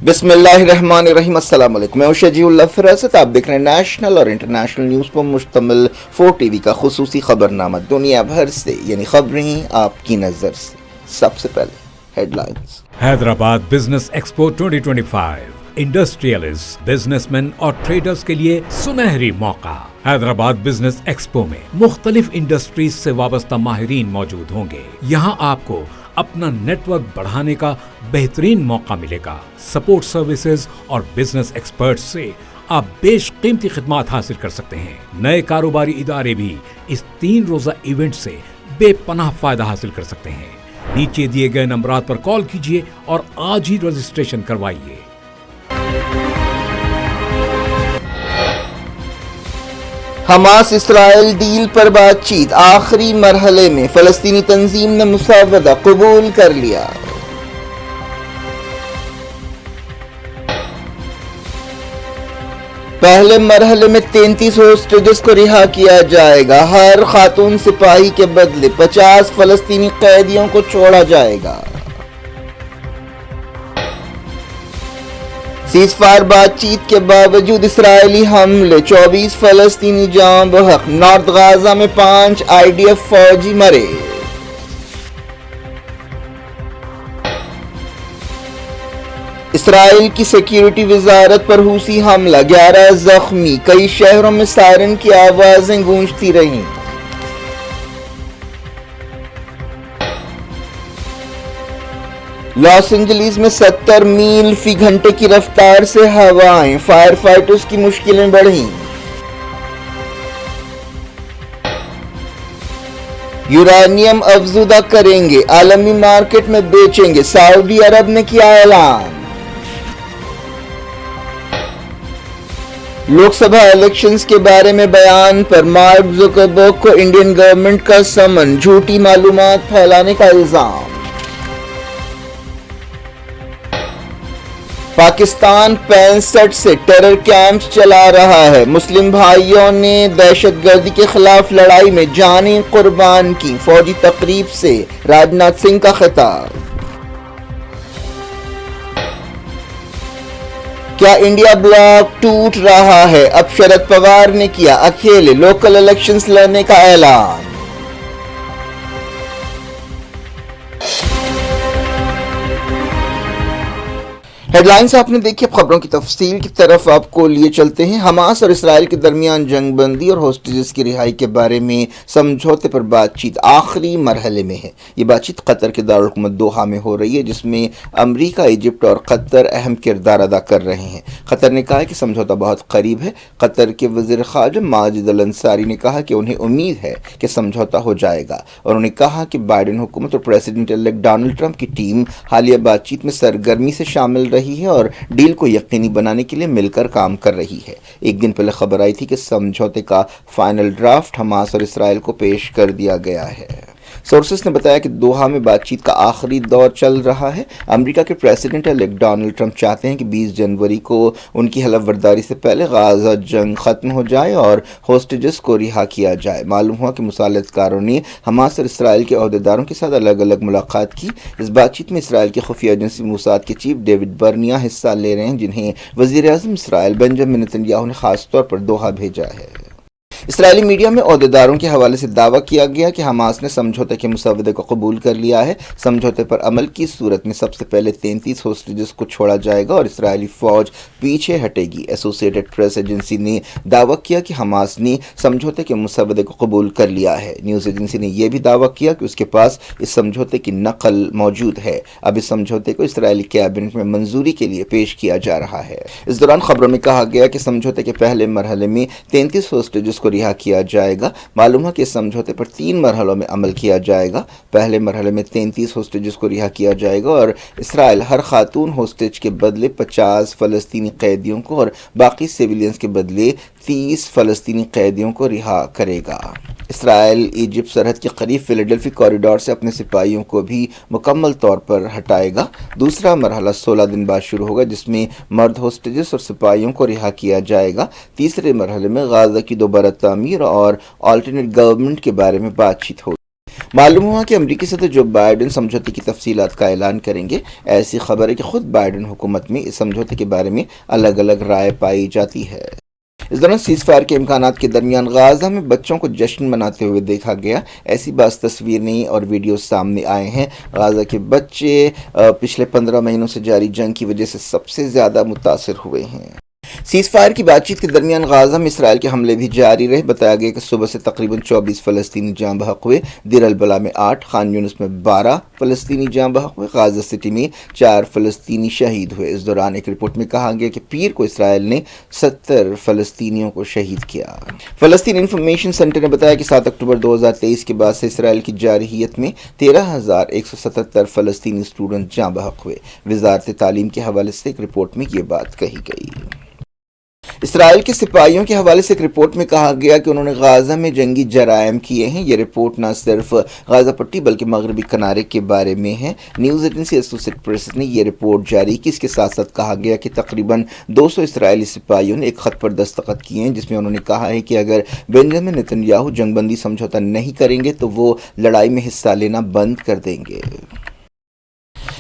बिस्मिल्लाहिर्रहमानिर्रहीम। अस्सलाम वालेकुम। मैं शजीउल्लाह फरासत। आप देख रहे हैं नेशनल और इंटरनेशनल न्यूज़ पर मुश्तमिल 4 TV का खुसूसी खबरनामा दुनिया भर से, यानी खबरें आपकी नज़र से। सबसे पहले headlines. Hyderabad business expo 2025 industrialist, businessman और ट्रेडर्स के लिए सुनहरी मौका। हैदराबाद बिजनेस एक्सपो में मुख्तलिफ इंडस्ट्रीज से वाबस्ता माहिरीन मौजूद होंगे। यहाँ आपको अपना नेटवर्क बढ़ाने का बेहतरीन मौका मिलेगा। सपोर्ट सर्विसेज और बिजनेस एक्सपर्ट्स से आप बेशकीमती खिदमात हासिल कर सकते हैं। नए कारोबारी इदारे भी इस 3 रोजा इवेंट से बेपनाह फायदा हासिल कर सकते हैं। नीचे दिए गए नंबरात पर कॉल कीजिए और आज ही रजिस्ट्रेशन करवाइए। हमास इसराइल डील पर बातचीत आखिरी मरहले में, फलस्तीनी तंजीम ने मुसावदा कबूल कर लिया। पहले मरहले में 33 होस्टेजेस को रिहा किया जाएगा। हर खातून सिपाही के बदले 50 फलस्तीनी कैदियों को छोड़ा जाएगा। सीज़फायर बातचीत के बावजूद इसराइली हमले, 24 फलस्तीनी जान बहक। नॉर्थ गाजा में 5 IDF फौजी मरे। इसराइल की सिक्योरिटी वजारत पर हूसी हमला, 11 जख्मी। कई शहरों में सायरन की आवाजें गूंजती रहीं। लॉस एंजलिस में 70 मील फी घंटे की रफ्तार से हवाएं, फायर फाइटर्स की मुश्किलें बढ़ीं। यूरेनियम अफजुदा करेंगे, आलमी मार्केट में बेचेंगे, सऊदी अरब ने किया ऐलान। लोकसभा इलेक्शंस के बारे में बयान पर मार्क जुकरबर्ग को इंडियन गवर्नमेंट का समन, झूठी मालूमात फैलाने का इल्जाम। पाकिस्तान 65 से टेरर कैंप्स चला रहा है। मुस्लिम भाइयों ने दहशतगर्दी के खिलाफ लड़ाई में जानें कुर्बान की, फौजी तकरीब से राजनाथ सिंह का खिताब। क्या इंडिया ब्लॉक टूट रहा है? अब शरद पवार ने किया अकेले लोकल इलेक्शंस लड़ने का ऐलान। हेडलाइंस आपने देखी। अब खबरों की तफसील की तरफ आपको लिए चलते हैं। हमास और इसराइल के दरमियान जंग बंदी और होस्टेजेस की रिहाई के बारे में समझौते पर बातचीत आखिरी मरहले में है। ये बातचीत कतर के दारुल हुकूमत दोहा में हो रही है, जिसमें अमरीका, इजिप्ट और कतर अहम किरदार अदा कर रहे हैं। कतर ने कहा है कि समझौता बहुत करीब है। कतर के वज़ीर ख़ारजा माजिद अल अंसारी ने कहा कि उन्हें उम्मीद है कि समझौता हो जाएगा। उन्होंने कहा कि बाइडेन हुकूमत और प्रेसिडेंट इलेक्ट डोनाल्ड ट्रंप की टीम हालिया बातचीत में सरगर्मी से शामिल रही है और डील को यकीनी बनाने के लिए मिलकर काम कर रही है। एक दिन पहले खबर आई थी कि समझौते का फाइनल ड्राफ्ट हमास और इसराइल को पेश कर दिया गया है। सोर्सेस ने बताया कि दोहा में बातचीत का आखिरी दौर चल रहा है। अमेरिका के प्रेसिडेंट इलेक्ट डोनाल्ड ट्रंप चाहते हैं कि 20 जनवरी को उनकी हलफबर्दारी से पहले गाजा जंग खत्म हो जाए और होस्टेजेस को रिहा किया जाए। मालूम हुआ कि मुसालतकारों ने हमास और इसराइल के अहदेदारों के साथ अलग अलग मुलाकात की। इस बातचीत में इसराइल की खुफिया एजेंसी मोसाद के चीफ डेविड बर्निया हिस्सा ले रहे हैं, जिन्हें वज़ीर आज़म इसराइल बेंजामिन नेतन्याहू ने खास तौर पर दोहा भेजा है। इसराइली मीडिया में अहदेदारों के हवाले से दावा किया गया कि हमास ने समझौते के मुसवदे को कबूल कर लिया है। समझौते पर अमल की सूरत में सबसे पहले 33 होस्टेजेस को छोड़ा जाएगा और इसराइली फौज पीछे हटेगी। एसोसिएटेड प्रेस एजेंसी ने दावा किया कि हमास ने समझौते के मुसवदे को कबूल कर लिया है। न्यूज़ एजेंसी ने यह भी दावा किया कि उसके पास इस समझौते की नकल मौजूद है। अब इस समझौते को इसराइली कैबिनेट में मंजूरी के लिए पेश किया जा रहा है। इस दौरान खबरों में कहा गया कि समझौते के पहले मरहले में 33 होस्टेजेस को रिहा किया जाएगा। मालूम है कि इस समझौते पर 3 मरहलों में अमल किया जाएगा। पहले मरहले में 33 होस्टेजेस को रिहा किया जाएगा और इसराइल हर खातून होस्टेज के बदले 50 फलस्तीनी कैदियों को और बाकी सिविलियंस के बदले 30 फलस्तीनी कैदियों को रिहा करेगा। इसराइल इजिप्ट सरहद के करीब फिलाडेल्फी कॉरिडोर से अपने सिपाहियों को भी मुकम्मल तौर पर हटाएगा। दूसरा मरहला 16 दिन बाद शुरू होगा, जिसमें मर्द होस्टेजेस और सिपाहियों को रिहा किया जाएगा। तीसरे मरहले में गाजा की दोबारा तामीर और अल्टरनेट गवर्नमेंट के बारे में बातचीत होगी। معلوم ہوا کہ امریکی صدر جو بائیڈن سمجھوتے کی تفصیلات کا اعلان کریں گے. ایسی خبر ہے کہ خود بائیڈن حکومت میں اس سمجھوتے کے بارے میں الگ الگ رائے پائی جاتی ہے. اس دوران سیز فائر کے امکانات کے درمیان غازہ میں بچوں کو جشن مناتے ہوئے دیکھا گیا. ایسی بعض تصویریں اور ویڈیوز سامنے آئے ہیں. غازہ کے بچے پچھلے 15 مہینوں سے جاری جنگ کی وجہ سے سب سے زیادہ متاثر ہوئے ہیں. سیز فائر کی بات چیت کے درمیان غازہ میں اسرائیل کے حملے بھی جاری رہے. بتایا گیا کہ صبح سے تقریباً 24 فلسطینی جاں بحق ہوئے. دیر البلا میں 8، خان یونس میں 12 فلسطینی جاں بحق ہوئے. غازہ سٹی میں 4 فلسطینی شہید ہوئے. اس دوران ایک رپورٹ میں کہا گیا کہ پیر کو اسرائیل نے 70 فلسطینیوں کو شہید کیا. فلسطین انفارمیشن سینٹر نے بتایا کہ 7 اکتوبر 2023 کے بعد سے اسرائیل کی جارحیت میں 13,177 فلسطینی اسٹوڈنٹ جاں بحق ہوئے. وزارت تعلیم کے حوالے سے ایک رپورٹ میں یہ بات کہی گئی. اسرائیل کے سپاہیوں کے حوالے سے ایک رپورٹ میں کہا گیا کہ انہوں نے غازہ میں جنگی جرائم کیے ہیں. یہ رپورٹ نہ صرف غازہ پٹی بلکہ مغربی کنارے کے بارے میں ہے. نیوز ایجنسی ایسوسیٹڈ پریس نے یہ رپورٹ جاری کی. اس کے ساتھ ساتھ کہا گیا کہ تقریباً 200 اسرائیلی سپاہیوں نے ایک خط پر دستخط کیے ہیں جس میں انہوں نے کہا ہے کہ اگر بنجامن نیتن یاہو جنگ بندی سمجھوتا نہیں کریں گے تو وہ لڑائی میں حصہ لینا بند کر دیں گے.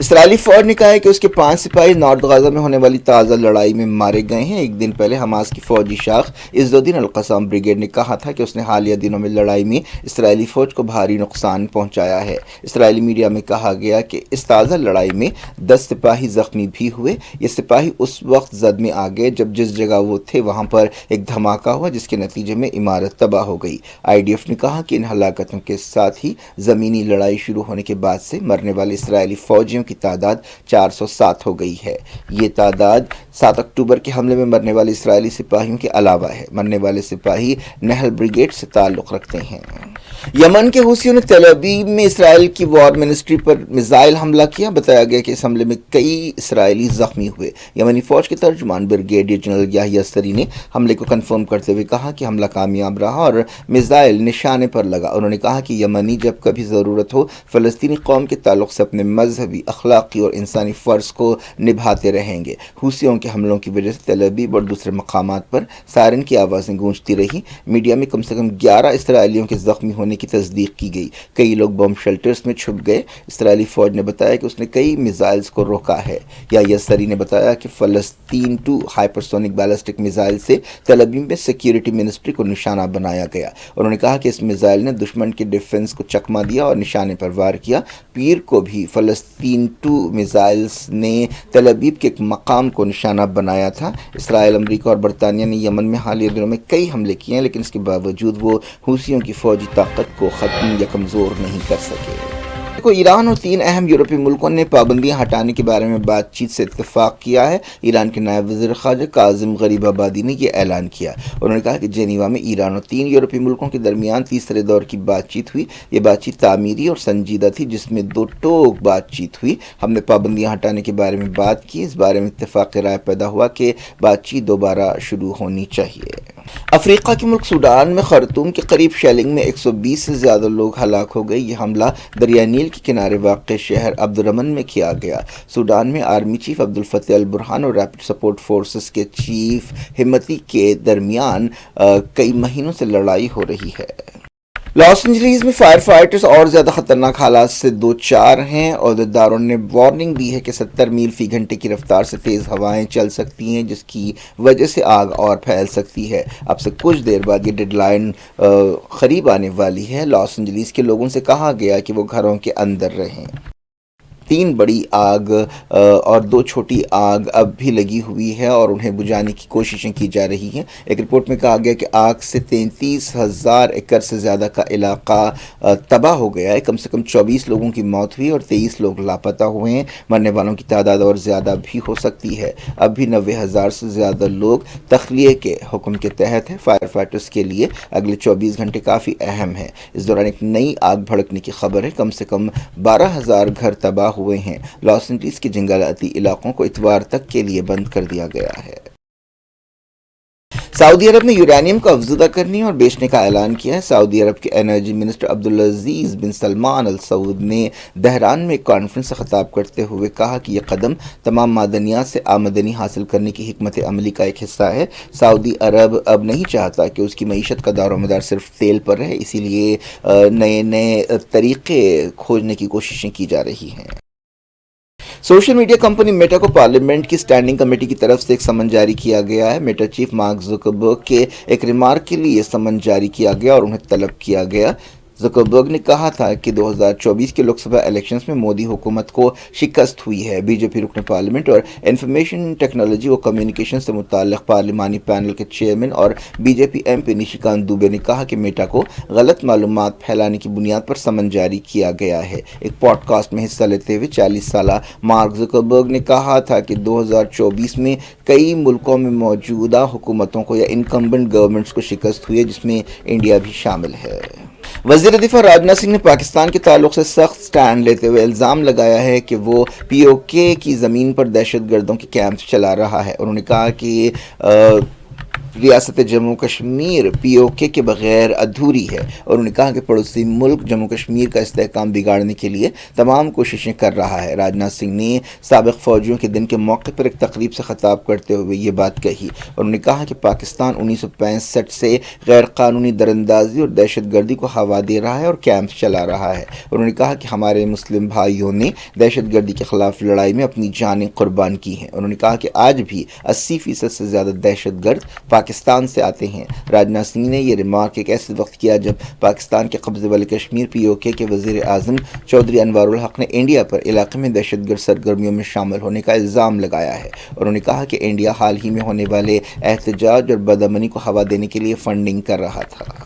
اسرائیلی فوج نے کہا ہے کہ اس کے 5 سپاہی نارتھ غازہ میں ہونے والی تازہ لڑائی میں مارے گئے ہیں. ایک دن پہلے حماس کی فوجی شاخ عز الدین القسام بریگیڈ نے کہا تھا کہ اس نے حالیہ دنوں میں لڑائی میں اسرائیلی فوج کو بھاری نقصان پہنچایا ہے. اسرائیلی میڈیا میں کہا گیا کہ اس تازہ لڑائی میں 10 سپاہی زخمی بھی ہوئے. یہ سپاہی اس وقت زد میں آ گئے جب جس جگہ وہ تھے وہاں پر ایک دھماکہ ہوا جس کے نتیجے میں عمارت تباہ ہو گئی. IDF نے کہا کہ ان ہلاکتوں کے ساتھ ہی زمینی لڑائی شروع ہونے کے بعد سے مرنے والے اسرائیلی فوجیوں کی تعداد 407 ہو گئی ہے. یہ تعداد 7 اکتوبر کے حملے میں مرنے والے اسرائیلی سپاہیوں کے علاوہ ہے. مرنے والے سپاہی نہل بریگیڈ سے تعلق رکھتے ہیں. یمن کے حوثیوں نے تل ابیب میں اسرائیل کی وار منسٹری پر میزائل حملہ کیا. بتایا گیا کہ اس حملے میں کئی اسرائیلی زخمی ہوئے. یمنی فوج کے ترجمان بریگیڈیئر جنرل یحییٰ سری نے حملے کو کنفرم کرتے ہوئے کہا کہ حملہ کامیاب رہا اور میزائل نشانے پر لگا. انہوں نے کہا کہ یمنی جب کبھی ضرورت ہو فلسطینی قوم کے تعلق سے اپنے مذہبی، اخلاقی اور انسانی فرض کو نبھاتے رہیں گے. حوثیوں کے حملوں کی وجہ سے تل ابیب اور دوسرے مقامات پر سائرن کی آوازیں گونجتی رہیں. میڈیا میں کم سے کم 11 اسرائیلیوں کے زخمی ہونے کی تصدیق کی گئی. کئی لوگ بم شیلٹرز میں چھپ گئے. اسرائیلی فوج نے بتایا کہ اس نے کئی میزائلز کو روکا ہے. یحییٰ سری نے بتایا کہ فلسطین 2 ہائپرسونک بیلسٹک میزائل سے تل ابیب میں سیکیورٹی منسٹری کو نشانہ بنایا گیا. انہوں نے کہا کہ اس میزائل نے دشمن کے ڈیفنس کو چکما دیا اور نشانے پر وار کیا. پیر کو بھی فلسطین 2 میزائلز نے تل ابیب کے ایک مقام کو نشانہ بنایا تھا. اسرائیل، امریکہ اور برطانیہ نے یمن میں حالیہ دنوں میں کئی حملے کیے ہیں لیکن اس کے باوجود وہ حوثیوں کی فوجی طاقت کو ختم یا کمزور نہیں کر سکے. ایران اور 3 اہم یورپی ملکوں نے پابندیاں ہٹانے کے بارے میں بات چیت سے اتفاق کیا ہے. ایران کے نائب وزیر خارجہ کاظم غریب آبادی نے یہ اعلان کیا. انہوں نے کہا کہ جنیوا میں ایران اور 3 یورپی ملکوں کے درمیان تیسرے دور کی بات چیت ہوئی. یہ بات چیت تعمیری اور سنجیدہ تھی جس میں 2 ٹوک بات چیت ہوئی. ہم نے پابندیاں ہٹانے کے بارے میں بات کی. اس بارے میں اتفاق رائے پیدا ہوا کہ بات چیت دوبارہ شروع ہونی چاہیے. افریقہ کے ملک سوڈان میں خرطوم کے قریب شیلنگ میں 120 سے زیادہ لوگ ہلاک ہو گئے. یہ حملہ دریائے نیل کے کنارے واقع شہر عبدالرحمن میں کیا گیا. سوڈان میں آرمی چیف عبدالفتاح البرہان اور ریپڈ سپورٹ فورسز کے چیف ہمتی کے درمیان کئی مہینوں سے لڑائی ہو رہی ہے. لاس اینجلیس میں فائر فائٹرز اور زیادہ خطرناک حالات سے دوچار ہیں. عہدیداروں نے وارننگ دی ہے کہ 70 میل فی گھنٹے کی رفتار سے تیز ہوائیں چل سکتی ہیں جس کی وجہ سے آگ اور پھیل سکتی ہے. اب سے کچھ دیر بعد یہ ڈیڈ لائن قریب آنے والی ہے. لاس اینجلیس کے لوگوں سے کہا گیا کہ وہ گھروں کے اندر رہیں. 3 بڑی آگ اور 2 چھوٹی آگ اب بھی لگی ہوئی ہے اور انہیں بجھانے کی کوششیں کی جا رہی ہیں. ایک رپورٹ میں کہا گیا کہ آگ سے 33,000 ایکڑ سے زیادہ کا علاقہ تباہ ہو گیا ہے. کم سے کم 24 لوگوں کی موت ہوئی اور 23 لوگ لاپتہ ہوئے ہیں. مرنے والوں کی تعداد اور زیادہ بھی ہو سکتی ہے. اب بھی 90,000 سے زیادہ لوگ تخلیے کے حکم کے تحت ہیں. فائر فائٹرز کے لیے اگلے 24 گھنٹے کافی اہم ہیں. اس دوران ایک نئی آگ بھڑکنے کی خبر ہے. کم سے کم 12,000 گھر تباہ ہوئے ہیں. لاس اینجلیس کے جنگلاتی علاقوں کو اتوار تک کے لیے بند کر دیا گیا ہے. सऊदी अरब ने यूरेनियम को अफजुदा करने और बेचने का ऐलान किया है। सऊदी अरब के एनर्जी मिनिस्टर अब्दुल-अजीज बिन सलमान अल सऊद ने दहरान में एक कॉन्फ्रेंस से खिताब करते हुए कहा कि यह कदम तमाम मादनियात से आमदनी हासिल करने की हिकमत अमली का एक हिस्सा है। सऊदी अरब अब नहीं चाहता कि उसकी मईशत का दारोमदार सिर्फ तेल पर रहे, इसीलिए नए नए तरीके खोजने की कोशिशें की जा रही हैं। सोशल मीडिया कंपनी मेटा को पार्लियामेंट की स्टैंडिंग कमेटी की तरफ से एक समन जारी किया गया है। मेटा चीफ मार्क जुकरबर्ग के एक रिमार्क के लिए समन जारी किया गया और उन्हें तलब किया गया। जुकरबर्ग ने कहा था कि 2024 के लोकसभा इलेक्शंस में मोदी हुकूमत को शिकस्त हुई है। बीजेपी रुकन पार्लियामेंट और इंफॉर्मेशन टेक्नोलॉजी व कम्युनिकेशन से मुताल्लिक़ पार्लिमानी पैनल के चेयरमैन और बीजेपी एमपी निशिकांत दुबे ने कहा कि मेटा को गलत मालूमात फैलाने की बुनियाद पर समन जारी किया गया है। एक पॉडकास्ट में हिस्सा लेते हुए 40 साला मार्क जुकरबर्ग ने कहा था कि 2024 में कई मुल्कों में मौजूदा हुकूमतों को या इनकम्बेंट गवर्नमेंट्स को शिकस्त हुई है, जिसमें इंडिया भी शामिल है। वज़ीर दिफा राजनाथ सिंह ने पाकिस्तान के ताल्लुक से सख्त स्टैंड लेते हुए इल्ज़ाम लगाया है कि वो पीओके की ज़मीन पर दहशतगर्दों के कैंप चला रहा है। उन्होंने कहा कि रियासत जम्मू कश्मीर पीओके के बगैर अधूरी है और उन्होंने कहा कि पड़ोसी मुल्क जम्मू कश्मीर का इस्तेहकाम बिगाड़ने के लिए तमाम कोशिशें कर रहा है। राजनाथ सिंह ने साबिक फ़ौजियों के दिन के मौके पर एक तकरीब से ख़िताब करते हुए ये बात कही और उन्होंने कहा कि पाकिस्तान 1965 से गैर कानूनी दरअंदाजी और दहशतगर्दी को हवा दे रहा है और कैंप चला रहा है। उन्होंने कहा कि हमारे मुस्लिम भाइयों ने दहशतगर्दी के ख़िलाफ़ लड़ाई में अपनी जानें कुर्बान की हैं। उन्होंने कहा कि आज भी 80% से ज़्यादा दहशतगर्द पाकिस्तान से आते हैं। राजनाथ सिंह ने यह रिमार्क एक ऐसे वक्त किया जब पाकिस्तान के कब्जे वाले कश्मीर पीओके के वज़ीर आज़म चौधरी अनवारुल हक ने इंडिया पर इलाके में दहशतगर्द सरगर्मियों में शामिल होने का इल्ज़ाम लगाया है और उन्होंने कहा कि इंडिया हाल ही में होने वाले एहतजाज और बदअमनी को हवा देने के लिए फंडिंग कर रहा था।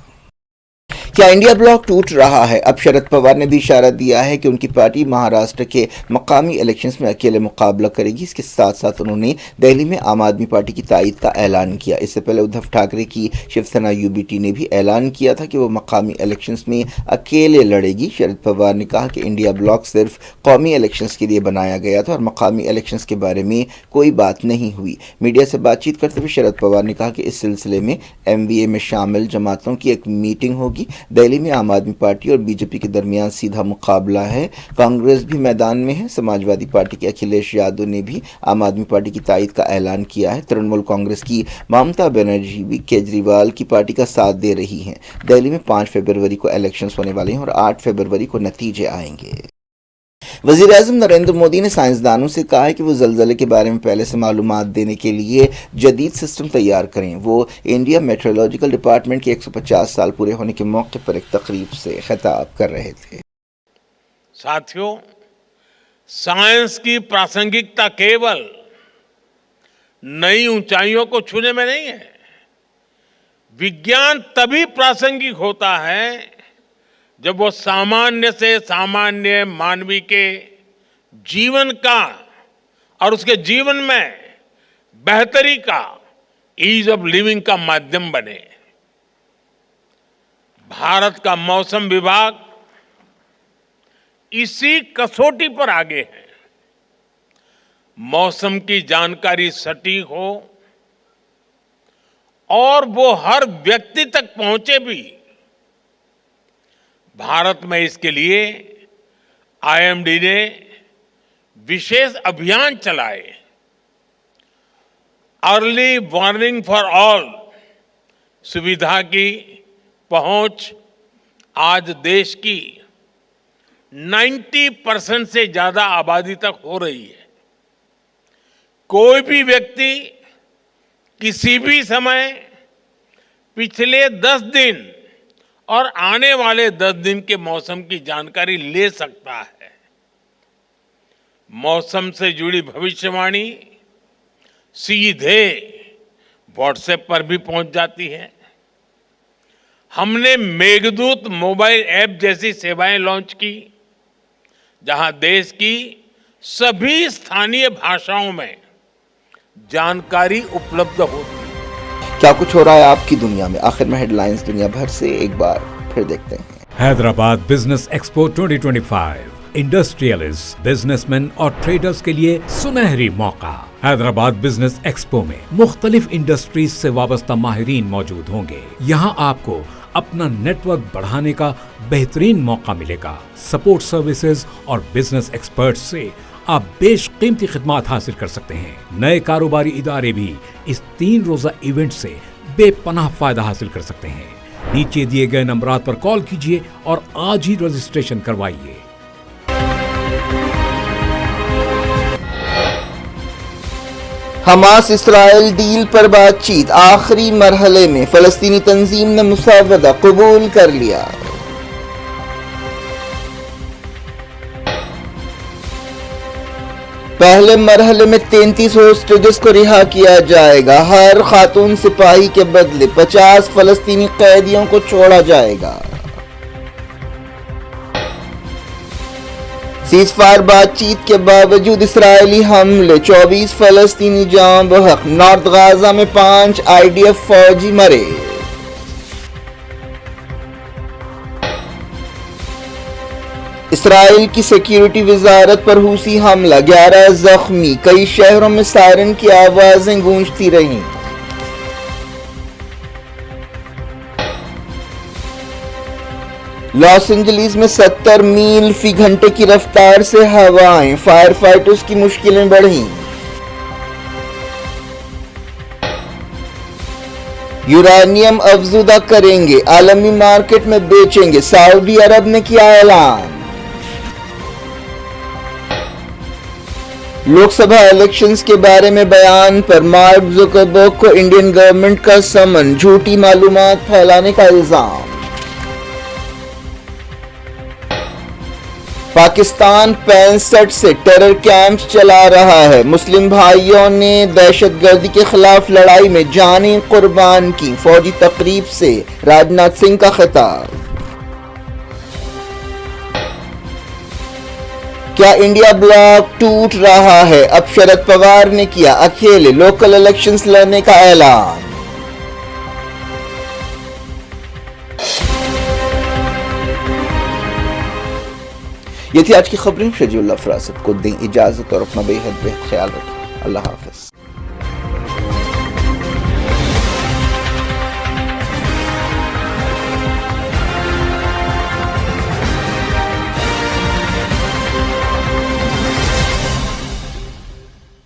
क्या इंडिया ब्लॉक टूट रहा है? अब शरद पवार ने भी इशारा दिया है कि उनकी पार्टी महाराष्ट्र के मकामी इलेक्शंस में अकेले मुकाबला करेगी। इसके साथ साथ उन्होंने दिल्ली में आम आदमी पार्टी की तायद का ऐलान किया। इससे पहले उद्धव ठाकरे की शिवसेना यूबीटी ने भी ऐलान किया था कि वो मकामी इलेक्शंस में अकेले लड़ेगी। शरद पवार ने कहा कि इंडिया ब्लॉक सिर्फ कौमी इलेक्शंस के लिए बनाया गया था और मकामी इलेक्शंस के बारे में कोई बात नहीं हुई। मीडिया से बातचीत करते हुए शरद पवार ने कहा कि इस सिलसिले में MVA में शामिल जमातों की एक मीटिंग होगी। दिल्ली में आम आदमी पार्टी और बीजेपी के दरमियान सीधा मुकाबला है। कांग्रेस भी मैदान में है। समाजवादी पार्टी के अखिलेश यादव ने भी आम आदमी पार्टी की तायद का ऐलान किया है। तृणमूल कांग्रेस की ममता बनर्जी भी केजरीवाल की पार्टी का साथ दे रही हैं। दिल्ली में 5 फरवरी को इलेक्शंस होने वाले हैं और 8 फरवरी को नतीजे आएंगे। वज़ीर आज़म नरेंद्र मोदी ने साइंसदानों से कहा है कि वो ज़लज़ले के बारे में पहले से मालूमात देने के लिए जदीद सिस्टम तैयार करें। वो इंडिया मेट्रोलॉजिकल डिपार्टमेंट के 150 साल पूरे होने के मौके पर एक तकरीब से खिताब कर रहे थे। साथियों, साइंस की प्रासंगिकता केवल नई ऊंचाइयों को छूने में नहीं है। विज्ञान तभी प्रासंगिक होता है जब वो सामान्य से सामान्य मानवी के जीवन का और उसके जीवन में बेहतरी का, ईज ऑफ लिविंग का माध्यम बने। भारत का मौसम विभाग इसी कसौटी पर आगे है। मौसम की जानकारी सटीक हो और वो हर व्यक्ति तक पहुंचे भी। भारत में इसके लिए IMD ने विशेष अभियान चलाए। अर्ली वार्निंग फॉर ऑल सुविधा की पहुंच आज देश की 90% से ज्यादा आबादी तक हो रही है। कोई भी व्यक्ति किसी भी समय पिछले 10 दिन और आने वाले 10 दिन के मौसम की जानकारी ले सकता है। मौसम से जुड़ी भविष्यवाणी सीधे WhatsApp पर भी पहुंच जाती है। हमने मेघदूत मोबाइल ऐप जैसी सेवाएं लॉन्च की, जहां देश की सभी स्थानीय भाषाओं में जानकारी उपलब्ध होती है। क्या कुछ हो रहा है आपकी दुनिया में? आखिर में हेडलाइंस दुनिया भर से एक बार फिर देखते हैं। Hyderabad business expo 2025 industrialist, businessman और ट्रेडर्स के लिए सुनहरी मौका। हैदराबाद बिजनेस एक्सपो में मुख्तलिफ इंडस्ट्रीज से वाबस्ता माहिरीन मौजूद होंगे। यहाँ आपको अपना नेटवर्क बढ़ाने का बेहतरीन मौका मिलेगा। सपोर्ट सर्विसेज और बिजनेस एक्सपर्ट्स से आप बेशकीमती खिदमात हासिल कर सकते हैं। नए कारोबारी इदारे भी इस 3 रोजा इवेंट से बेपनाह फायदा हासिल कर सकते हैं। नीचे दिए गए नंबरात पर कॉल कीजिए और आज ही रजिस्ट्रेशन करवाइए। हमास इसराइल डील पर बातचीत आखिरी मरहले में, फलस्तीनी तंजीम ने मुसावदा कबूल कर लिया। पहले मरहले में 33 होस्टेजेस को रिहा किया जाएगा। हर खातून सिपाही के बदले 50 फलस्तीनी कैदियों को छोड़ा जाएगा। सीज़फायर बातचीत के बावजूद इसराइली हमले, 24 फलस्तीनी जान बहक। नॉर्थ गाजा में 5 IDF फौजी मरे। इसराइल की सिक्योरिटी वजारत पर हूसी हमला, 11 जख्मी। कई शहरों में सायरन की आवाजें गूंजती रहीं। लॉस एंजलिस में 70 मील फी घंटे की रफ्तार से हवाएं, फायर फाइटर्स की मुश्किलें बढ़ीं। यूरेनियम अफजुदा करेंगे, आलमी मार्केट में बेचेंगे, सऊदी अरब ने किया ऐलान। लोकसभा इलेक्शंस के बारे में बयान पर मार्क जुकरबर्ग को इंडियन गवर्नमेंट का समन, झूठी मालूमात फैलाने का इल्जाम। पाकिस्तान 65 से टेरर कैंप्स चला रहा है। मुस्लिम भाइयों ने दहशतगर्दी के खिलाफ लड़ाई में जानें कुर्बान की, फौजी तकरीब से राजनाथ सिंह का खिताब। क्या इंडिया ब्लॉक टूट रहा है? अब शरद पवार ने किया अकेले लोकल इलेक्शंस लड़ने का ऐलान। ये थी आज की खबरें। शजीउल्लाह फरासत को दें इजाजत और अपना बेहद ख्याल रखें। अल्लाह हाफिज।